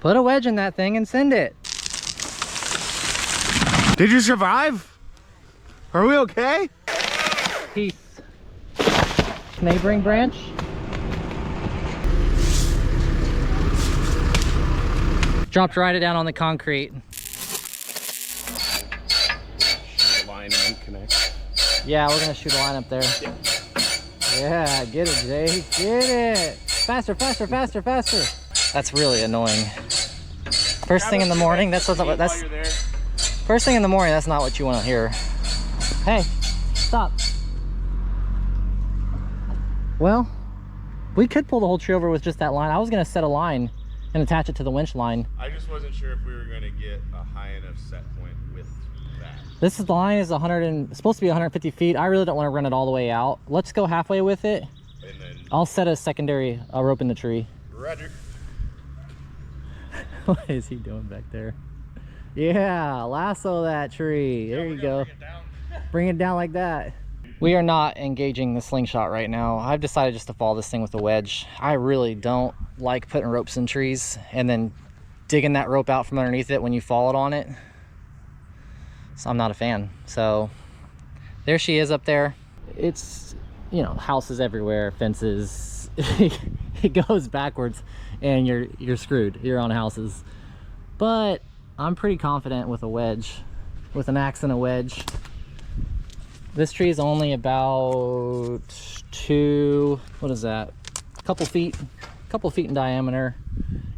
Put a wedge in that thing and send it. Did you survive? Are we okay? Peace. Neighboring branch. Dropped right down on the concrete. Shoot a line and then connect. Yeah, we're gonna shoot a line up there. Yeah, get it, Jay. Get it. Faster, faster, faster, faster. That's really annoying. First thing in the morning, that's first thing in the morning, that's not what you want to hear. Hey, stop. Well, we could pull the whole tree over with just that line. I was gonna set a line and attach it to the winch line. I just wasn't sure if we were gonna get a high enough set point with that. This is the line is supposed to be 150 feet. I really don't want to run it all the way out. Let's go halfway with it. And then I'll set a secondary rope in the tree. Roger. What is he doing back there? Yeah, lasso that tree. There you go. Bring it down like that. We are not engaging the slingshot right now. I've decided just to follow this thing with a wedge. I really don't like putting ropes in trees and then digging that rope out from underneath it when you fall it on it. So I'm not a fan. So there she is up there. It's, you know, houses everywhere, fences. It goes backwards and you're screwed. You're on houses. But I'm pretty confident with a wedge, with an axe and a wedge. This tree is only about what is that? A couple feet in diameter.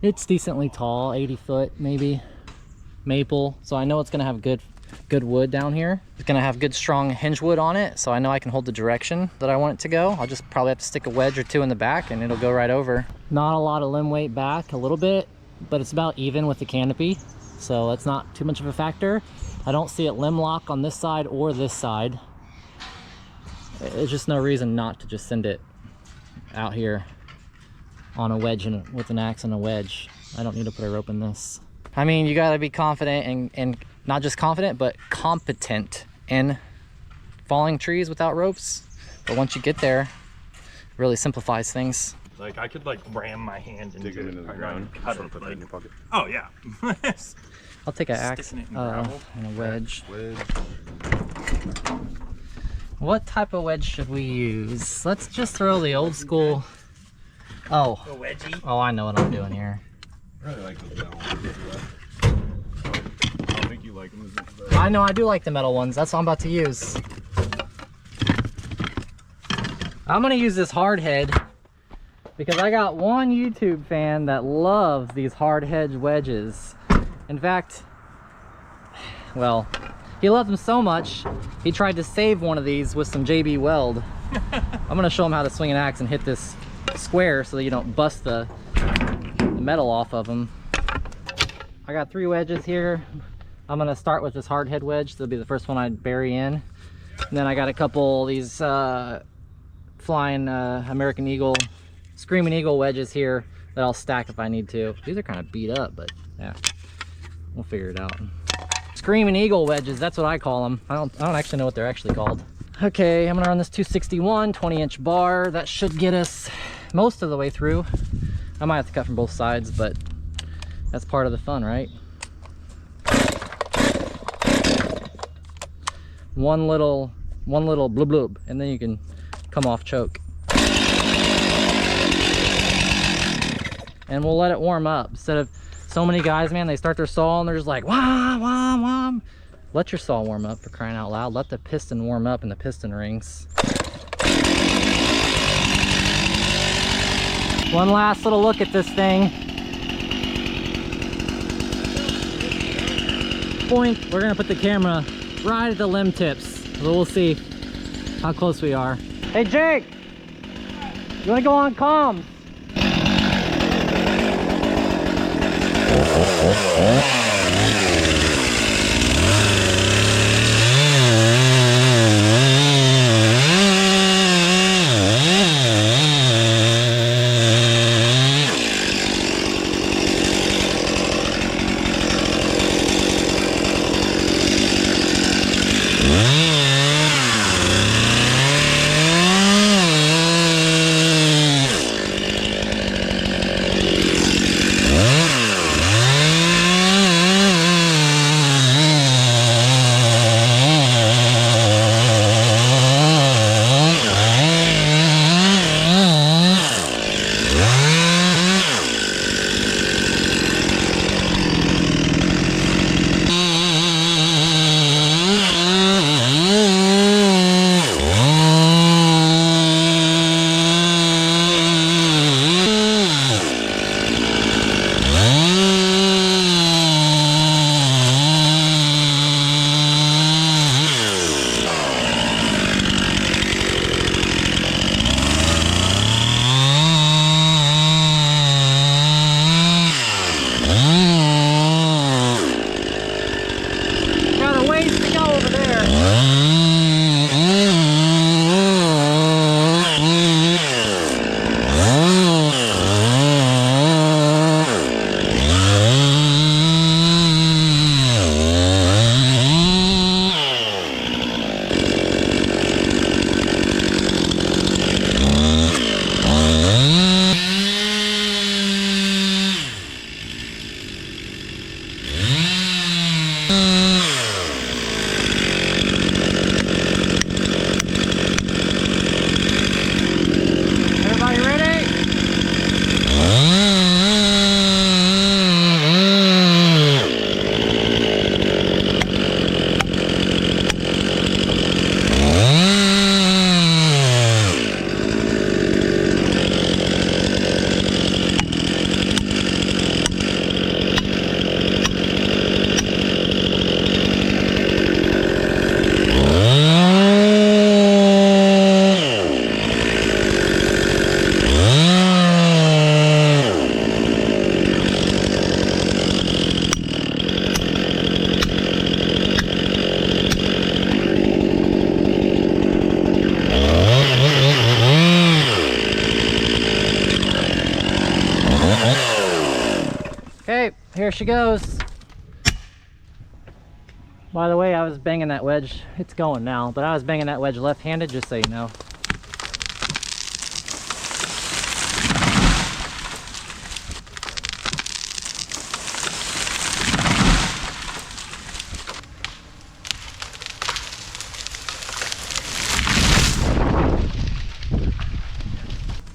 It's decently tall, 80 foot maybe, maple. So I know it's gonna have good wood down here. It's gonna have good strong hinge wood on it, so I know I can hold the direction that I want it to go. I'll just probably have to stick a wedge or two in the back and it'll go right over. Not a lot of limb weight back, a little bit, but it's about even with the canopy, so that's not too much of a factor. I don't see it limb lock on this side or this side. There's just no reason not to just send it out here on a wedge and with an axe and a wedge. I don't need to put a rope in this. I mean, you gotta be confident and not just confident, but competent in falling trees without ropes. But once you get there, it really simplifies things. Like I could like ram my hand into Dig it into the ground. Cut Sort it, of put it like, in your pocket. oh yeah. I'll take an axe Sticking it in and gravel. a wedge. Wedge. What type of wedge should we use? Let's just throw the old school. Oh, A wedgie. oh, I know what I'm doing here. I really like those metal ones. I don't think you like them as much as I I know I do like the metal ones. That's what I'm about to use. I'm gonna use this hard head because I got one YouTube fan that loves these hard hedge wedges. In fact, well, he loves them so much, he tried to save one of these with some JB Weld. I'm gonna show him how to swing an axe and hit this square so that you don't bust the metal off of them. I got 3 wedges here. I'm gonna start with this hard head wedge. That'll be the first one I'd bury in. And then I got a couple of these flying American Eagle, Screaming Eagle wedges here that I'll stack if I need to. These are kind of beat up, but yeah, we'll figure it out. Screaming Eagle wedges, that's what I call them. I don't actually know what they're actually called. Okay, I'm gonna run this 261 20-inch bar. That should get us most of the way through. I might have to cut from both sides, but that's part of the fun, right? One little blub blub, and then you can come off choke. And we'll let it warm up. Instead of so many guys, man, they start their saw and they're just like, wah, wah, wah. Let your saw warm up, for crying out loud. Let the piston warm up in the piston rings. One last little look at this thing. Point, we're gonna put the camera right at the limb tips. So we'll see how close we are. Hey Jake, you wanna go on comms? Everybody ready? Okay, here she goes. By the way, I was banging that wedge. It's going now, but I was banging that wedge left-handed, just so you know.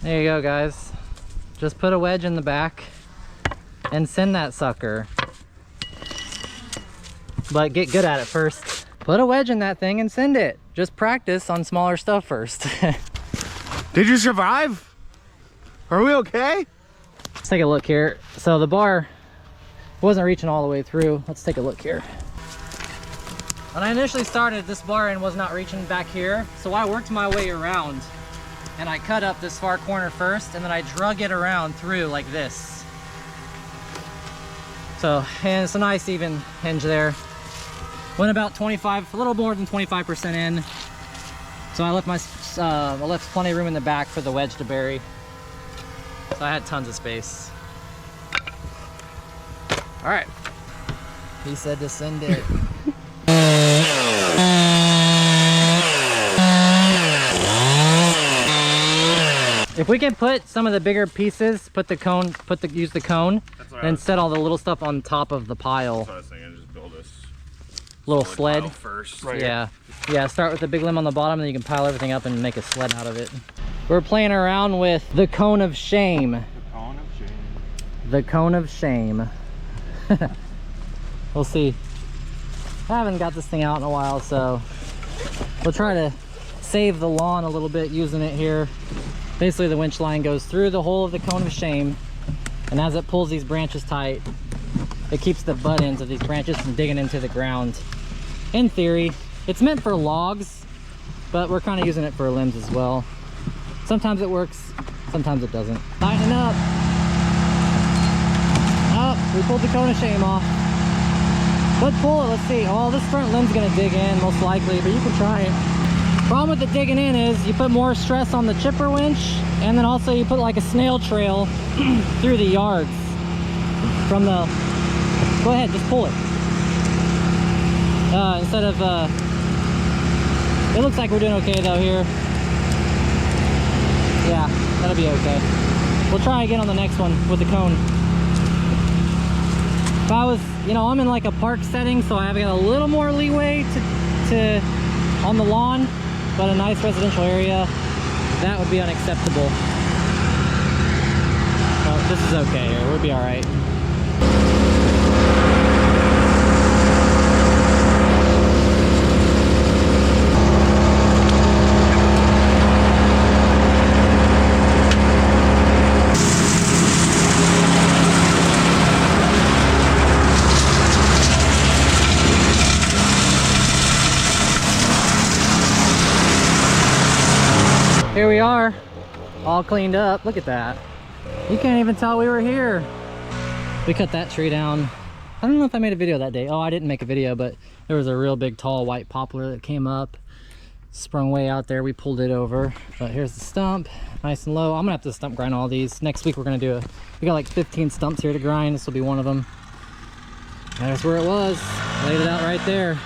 There you go, guys. Just put a wedge in the back and send that sucker. But get good at it first. Put a wedge in that thing and send it. Just practice on smaller stuff first. Did you survive? Are we okay? Let's take a look here. So the bar wasn't reaching all the way through. Let's take a look here. When I initially started, this bar end was not reaching back here. So I worked my way around and I cut up this far corner first, and then I drug it around through like this. So, and it's a nice even hinge there. Went about 25, a little more than 25% in. So I left I left plenty of room in the back for the wedge to bury. So I had tons of space. All right. He said to send it. If we can put some of the bigger pieces, use the cone, and set all the little stuff on top of the pile. That's what I was thinking, just build this Little sled. first. Right. Yeah. Yeah, start with the big limb on the bottom, and then you can pile everything up and make a sled out of it. We're playing around with the cone of shame. The cone of shame. We'll see. I haven't got this thing out in a while, so we'll try to save the lawn a little bit using it here. Basically, the winch line goes through the hole of the cone of shame, and as it pulls these branches tight, it keeps the butt ends of these branches from digging into the ground. In theory, it's meant for logs, but we're kind of using it for limbs as well. Sometimes it works, sometimes it doesn't. Tighten up. Oh, we pulled the cone of shame off. Let's pull it, let's see. Oh, this front limb's gonna dig in most likely, but you can try it. Problem with the digging in is you put more stress on the chipper winch, and then also you put like a snail trail through the yards from the, go ahead, just pull it. Instead of, it looks like we're doing okay though here. Yeah, that'll be okay. We'll try again on the next one with the cone. If I was, you know, I'm in like a park setting, so I've got a little more leeway to on the lawn, but a nice residential area, that would be unacceptable. Well, this is okay here, we'll be all right. Here we are, all cleaned up. Look at that. You can't even tell we were here. We cut that tree down. I don't know if I made a video that day. Oh, I didn't make a video, but there was a real big tall white poplar that came up, sprung way out there. We pulled it over, but here's the stump, nice and low. I'm gonna have to stump grind all these. Next week we're gonna do we got like 15 stumps here to grind. This will be one of them. There's where it was. Laid it out right there.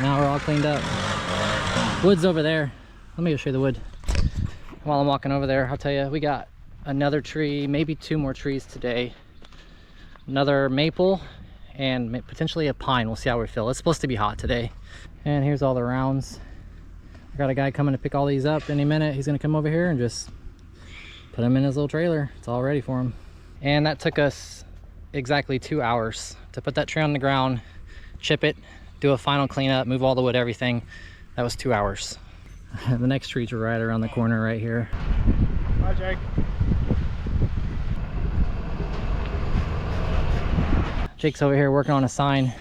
Now we're all cleaned up. Wood's over there. Let me go show you the wood. While I'm walking over there, I'll tell you, we got another tree, maybe 2 more trees today. Another maple and potentially a pine. We'll see how we feel. It's supposed to be hot today. And here's all the rounds. I got a guy coming to pick all these up any minute. He's gonna come over here and just put them in his little trailer. It's all ready for him. And that took us exactly 2 hours to put that tree on the ground, chip it, do a final cleanup, move all the wood, everything. That was 2 hours. The next trees are right around the corner right here. Bye, Jake. Jake's over here working on a sign.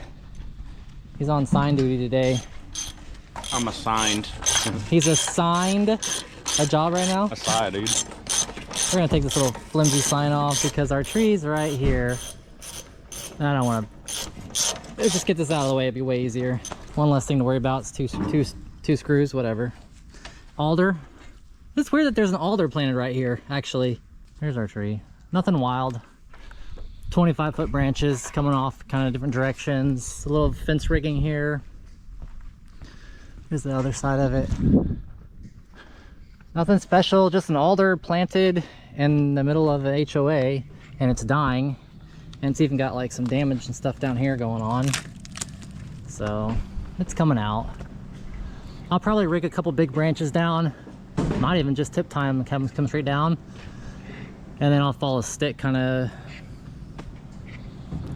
He's on sign duty today. I'm assigned. He's assigned a job right now. Aside, dude. We're gonna take this little flimsy sign off because our tree's right here. And I don't want to. Let's just get this out of the way. It'd be way easier. One less thing to worry about. It's two screws, whatever. Alder. It's weird that there's an alder planted right here. Actually, here's our tree. Nothing wild. 25-foot branches coming off kind of different directions. A little fence rigging here. Here's the other side of it. Nothing special, just an alder planted in the middle of the HOA, and it's dying. And it's even got like some damage and stuff down here going on. So it's coming out. I'll probably rig a couple big branches down. Might even just tip tie them and come straight down. And then I'll follow a stick kind of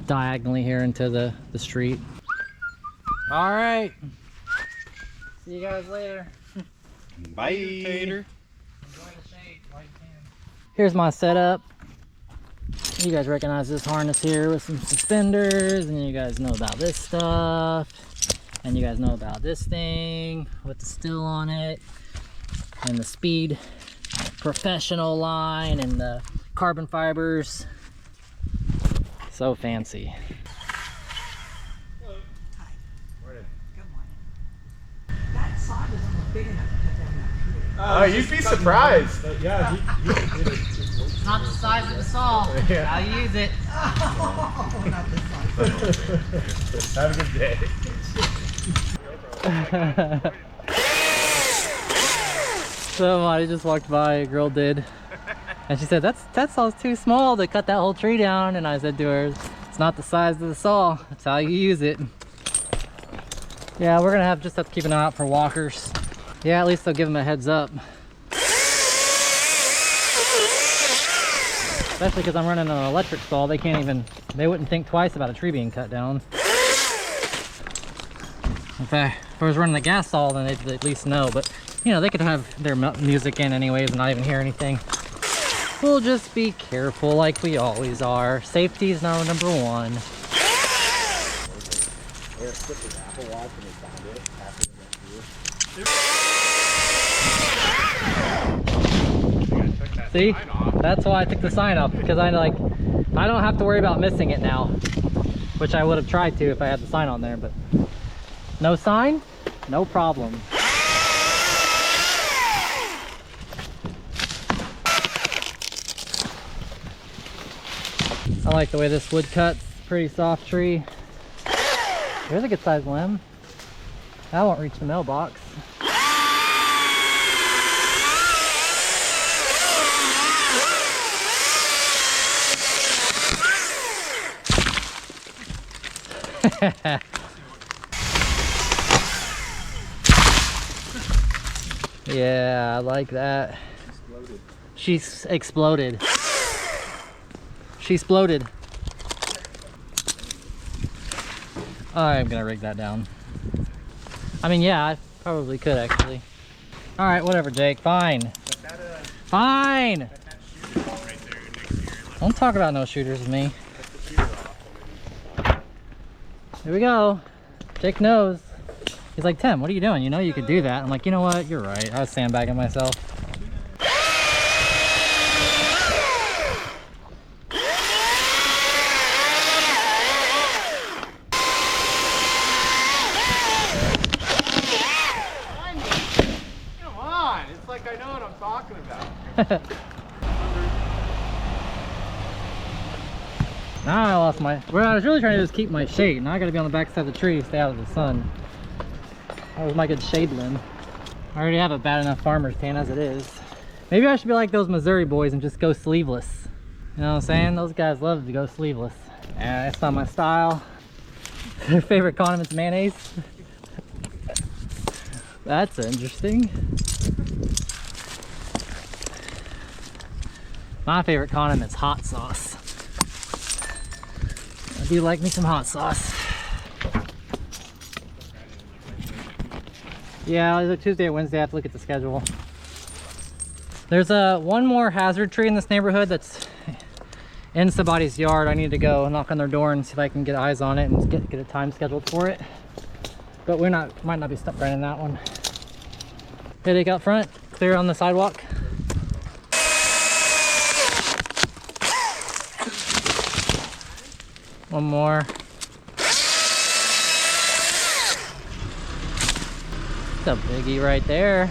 diagonally here into the street. All right. See you guys later. Bye. Enjoy the shade while you can. Here's my setup. You guys recognize this harness here with some suspenders, and you guys know about this stuff, and you guys know about this thing with the still on it, and the Speed Professional line, and the carbon fibers. So fancy. That side is almost big enough to cut down that tree. You'd be surprised. Yeah, It's not the size of the saw. How you use it. Oh, not this side. have a good day. Somebody just walked by, a girl did. And she said, that saw's too small to cut that whole tree down. And I said to her, it's not the size of the saw, it's how you use it. Yeah, we're gonna just have to keep an eye out for walkers. Yeah, at least they'll give them a heads up. Especially because I'm running an electric saw, they wouldn't think twice about a tree being cut down. If I was running a gas saw, then they'd at least know, but you know, they could have their music in anyways and not even hear anything. We'll just be careful like we always are. Safety is now number one. See? That's why I took the sign off, because I don't have to worry about missing it now. Which I would have tried to if I had the sign on there, but no sign, no problem. I like the way this wood cuts. Pretty soft tree. There's a good sized limb. That won't reach the mailbox. Yeah, I like that. She's exploded. She exploded. I'm gonna rig that down. I mean, yeah, I probably could actually. All right, whatever, Jake. Fine. Fine. Don't talk about no shooters with me. Here we go. Jake knows. He's like, Tim, what are you doing? You know you could do that. I'm like, you know what? You're right. I was sandbagging myself. Come on, it's like I know what I'm talking about. Now I lost my... What I was really trying to do is keep my shade. Now I gotta be on the back side of the tree to stay out of the sun. That was my good shade limb. I already have a bad enough farmer's tan as it is. Maybe I should be like those Missouri boys and just go sleeveless. You know what I'm saying? Those guys love to go sleeveless. Yeah, that's not my style. Their favorite condiment's mayonnaise. That's interesting. My favorite condiment's hot sauce. I do like me some hot sauce. Yeah, either Tuesday or Wednesday. I have to look at the schedule. There's one more hazard tree in this neighborhood that's in somebody's yard. I need to go knock on their door and see if I can get eyes on it and get a time scheduled for it. But might not be stuck right in that one. Headache out front, clear on the sidewalk. One more. It's a biggie right there.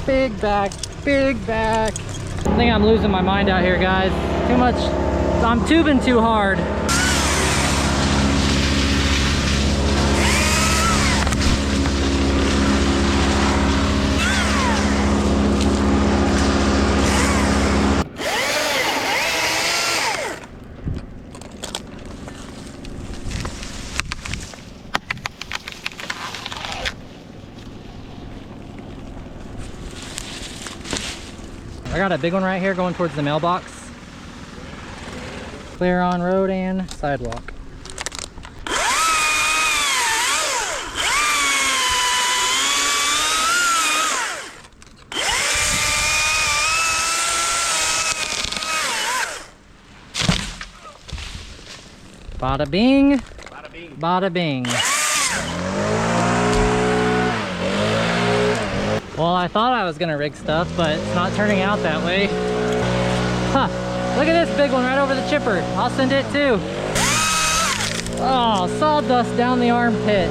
Big back, big back. I think I'm losing my mind out here, guys. Too much, I'm tubing too hard. I got a big one right here going towards the mailbox. Clear on road and sidewalk. Bada bing, Bada bing. bada bing. Well, I thought I was gonna rig stuff, but it's not turning out that way. Huh, look at this big one right over the chipper. I'll send it too. Oh, sawdust down the armpit.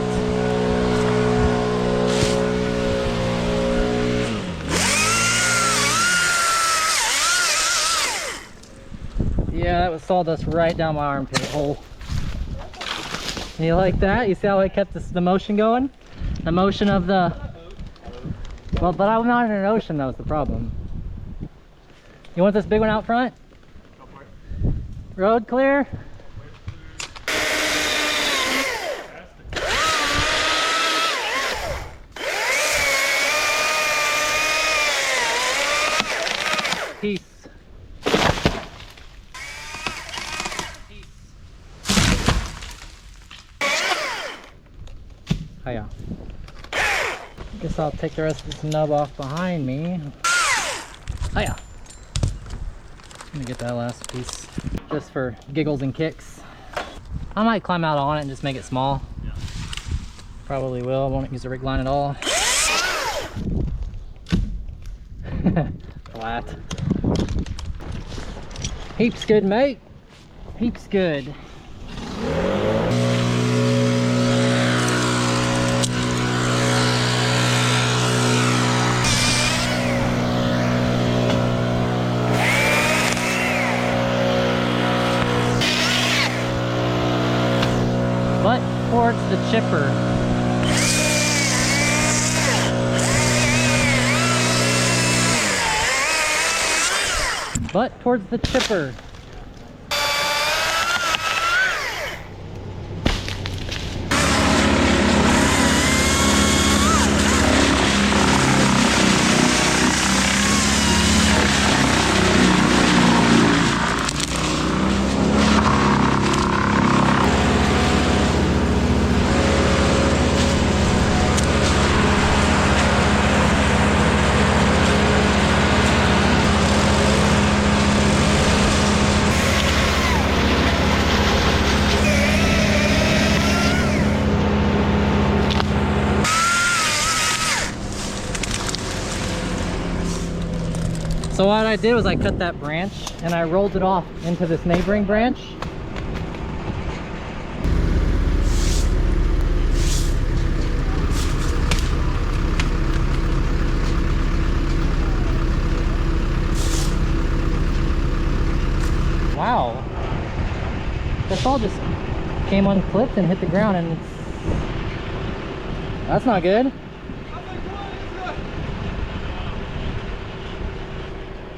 Yeah, that was sawdust right down my armpit hole. You like that? You see how I kept the motion going? The motion of the... Well, but I'm not in an ocean, that was the problem. You want this big one out front? Go for it. Road clear? Peace. Hiya. Guess I'll take the rest of this nub off behind me. Hiya. Let me get that last piece. Just for giggles and kicks. I might climb out on it and just make it small. Yeah. Probably will. I won't use a rig line at all. Flat. Heaps good, mate. Heaps good. Butt towards the chipper. Butt towards the chipper. So what I did was I cut that branch and I rolled it off into this neighboring branch. Wow. This all just came unclipped and hit the ground, and that's not good.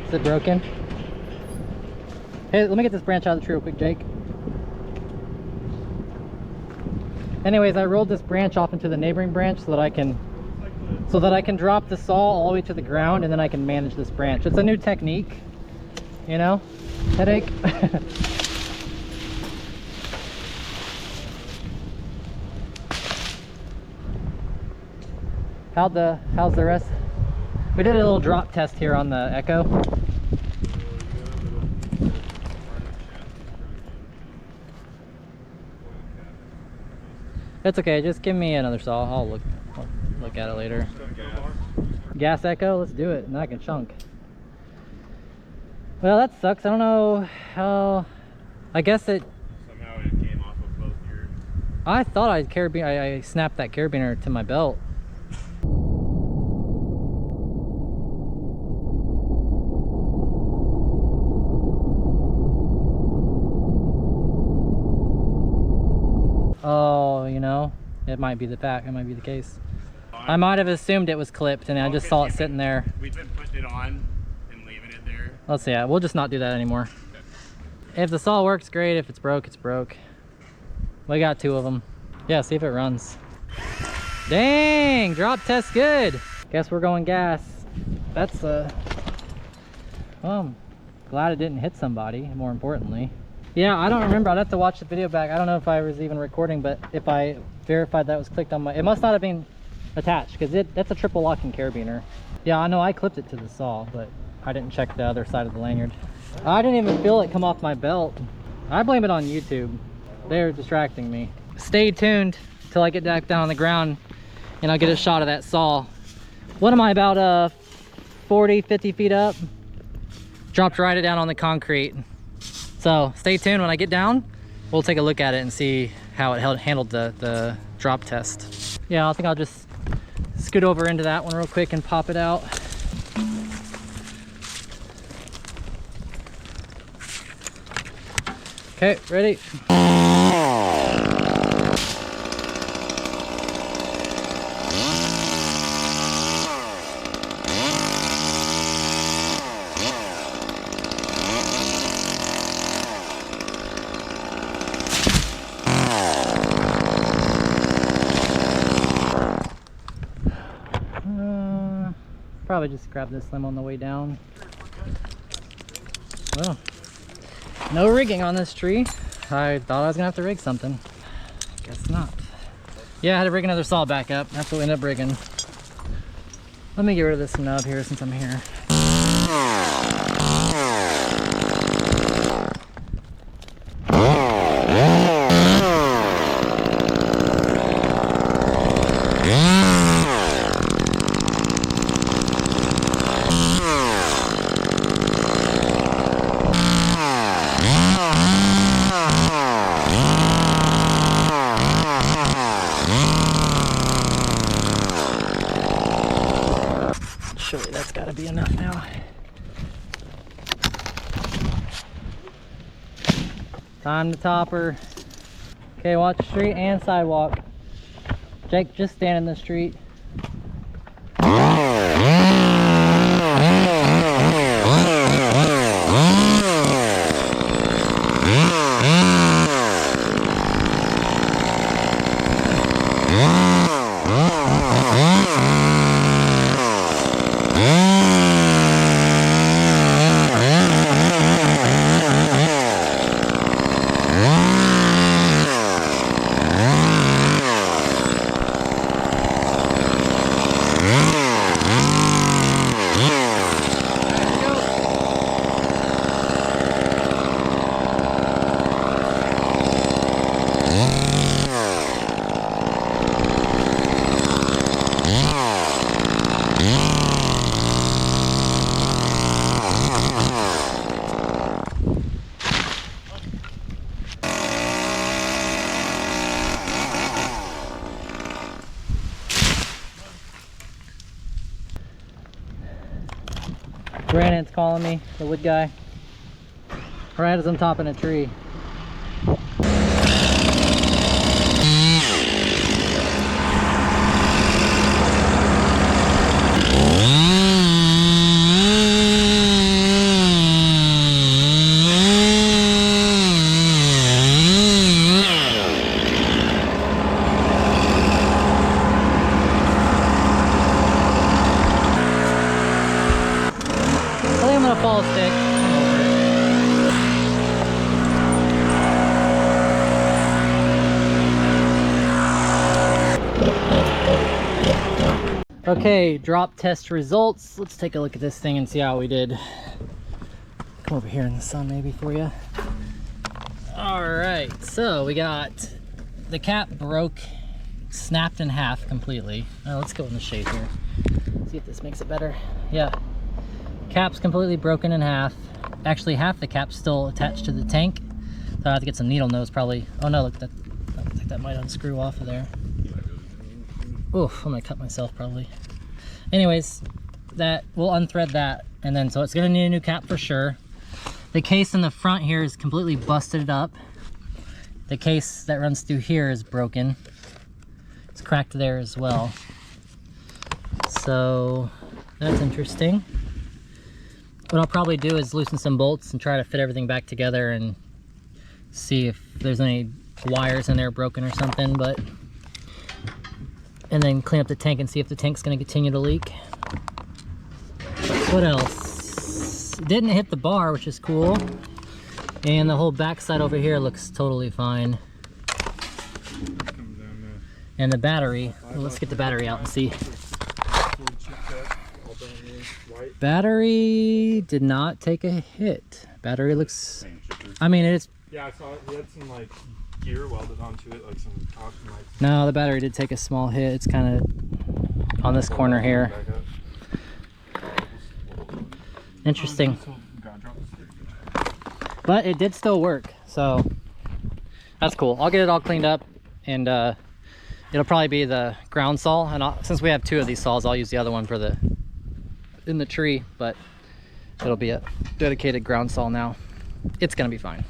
Is it broken? Hey, let me get this branch out of the tree real quick, Jake. Anyways, I rolled this branch off into the neighboring branch so that I can drop the saw all the way to the ground, and then I can manage this branch. It's a new technique, you know? Headache. How's the rest? We did a little drop test here on the Echo. It's okay, just give me another saw. I'll look at it later. Gas Echo, let's do it, and I can chunk. Well, that sucks. I don't know how. I guess it. Somehow it came off of both ears. I thought I snapped that carabiner to my belt. Oh, you know, it might be the fact. It might be the case. I might have assumed it was clipped, and I just saw it sitting there. We've been putting it on and leaving it there. Let's see. We'll just not do that anymore. If the saw works, great. If it's broke, it's broke. We got 2 of them. Yeah, see if it runs. Dang, drop test good. Guess we're going gas. That's well, I'm glad it didn't hit somebody, more importantly. Yeah, I don't remember. I'd have to watch the video back. I don't know if I was even recording, but if I verified that was clicked on my, it must not have been attached, because that's a triple locking carabiner. Yeah, I know I clipped it to the saw, but I didn't check the other side of the lanyard. I didn't even feel it come off my belt. I blame it on YouTube. They're distracting me. Stay tuned till I get back down on the ground and I'll get a shot of that saw. What am I, about 40, 50 feet up? Dropped right down on the concrete. So stay tuned. When I get down, we'll take a look at it and see how it handled the drop test. Yeah, I think I'll just scoot over into that one real quick and pop it out. Okay, ready? Probably just grab this limb on the way down. Well, no rigging on this tree. I thought I was gonna have to rig something. Guess not. Yeah, I had to rig another saw back up. That's what we ended up rigging. Let me get rid of this nub here since I'm here. Surely that's got to be enough now. Time to topper. Okay, watch the street and sidewalk. Jake, just stand in the street. Brandon's calling me, the wood guy. Right as I'm topping a tree. Okay, drop test results. Let's take a look at this thing and see how we did. Come over here in the sun maybe for you. All right, so we got the cap broke, snapped in half completely. Let's go in the shade here. See if this makes it better. Yeah, cap's completely broken in half. Actually, half the cap's still attached to the tank. So I have to get some needle nose probably. Oh no, look, I think that might unscrew off of there. Oof, I'm gonna cut myself probably. Anyways, that we'll unthread that, and then so it's gonna need a new cap for sure. The case in the front here is completely busted up. The case that runs through here is broken. It's cracked there as well. So that's interesting. What I'll probably do is loosen some bolts and try to fit everything back together and see if there's any wires in there broken or something, and then clean up the tank and see if the tank's gonna continue to leak. What else? Didn't hit the bar, which is cool. And the whole backside over here looks totally fine. And the battery, well, let's get the battery out and see. Battery did not take a hit. Battery looks, I mean, it's... Yeah, I saw it. He had some like gear welded onto it, like some top and like... No, the battery did take a small hit. It's kind of on this corner here. Interesting. But it did still work, so that's cool. I'll get it all cleaned up, and it'll probably be the ground saw. And since we have two of these saws, I'll use the other one for the in the tree, but it'll be a dedicated ground saw now. It's gonna be fine.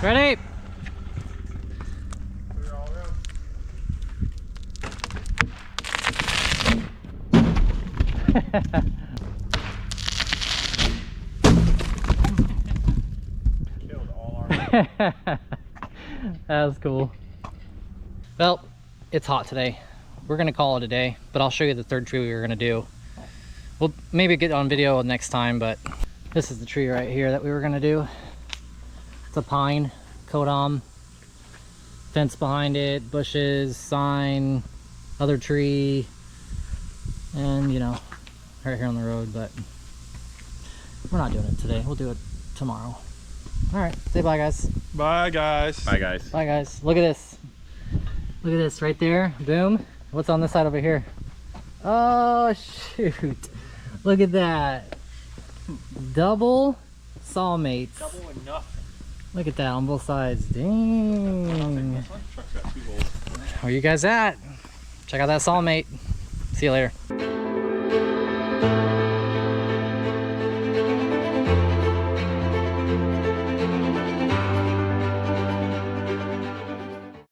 Ready? Killed all our... That was cool. Well, it's hot today. We're gonna call it a day, but I'll show you the third tree we were gonna do. We'll maybe get on video next time, but this is the tree right here that we were gonna do. It's a pine, Kodam, fence behind it, bushes, sign, other tree, and you know, right here on the road, but we're not doing it today. We'll do it tomorrow. All right, say bye, guys. Bye, guys. Bye, guys. Bye, guys. Look at this. Look at this right there. Boom. What's on this side over here? Oh, shoot. Look at that. Double saw mates. Double or nothing. Look at that on both sides. Dang. Where you guys at? Check out that saw mate. See you later.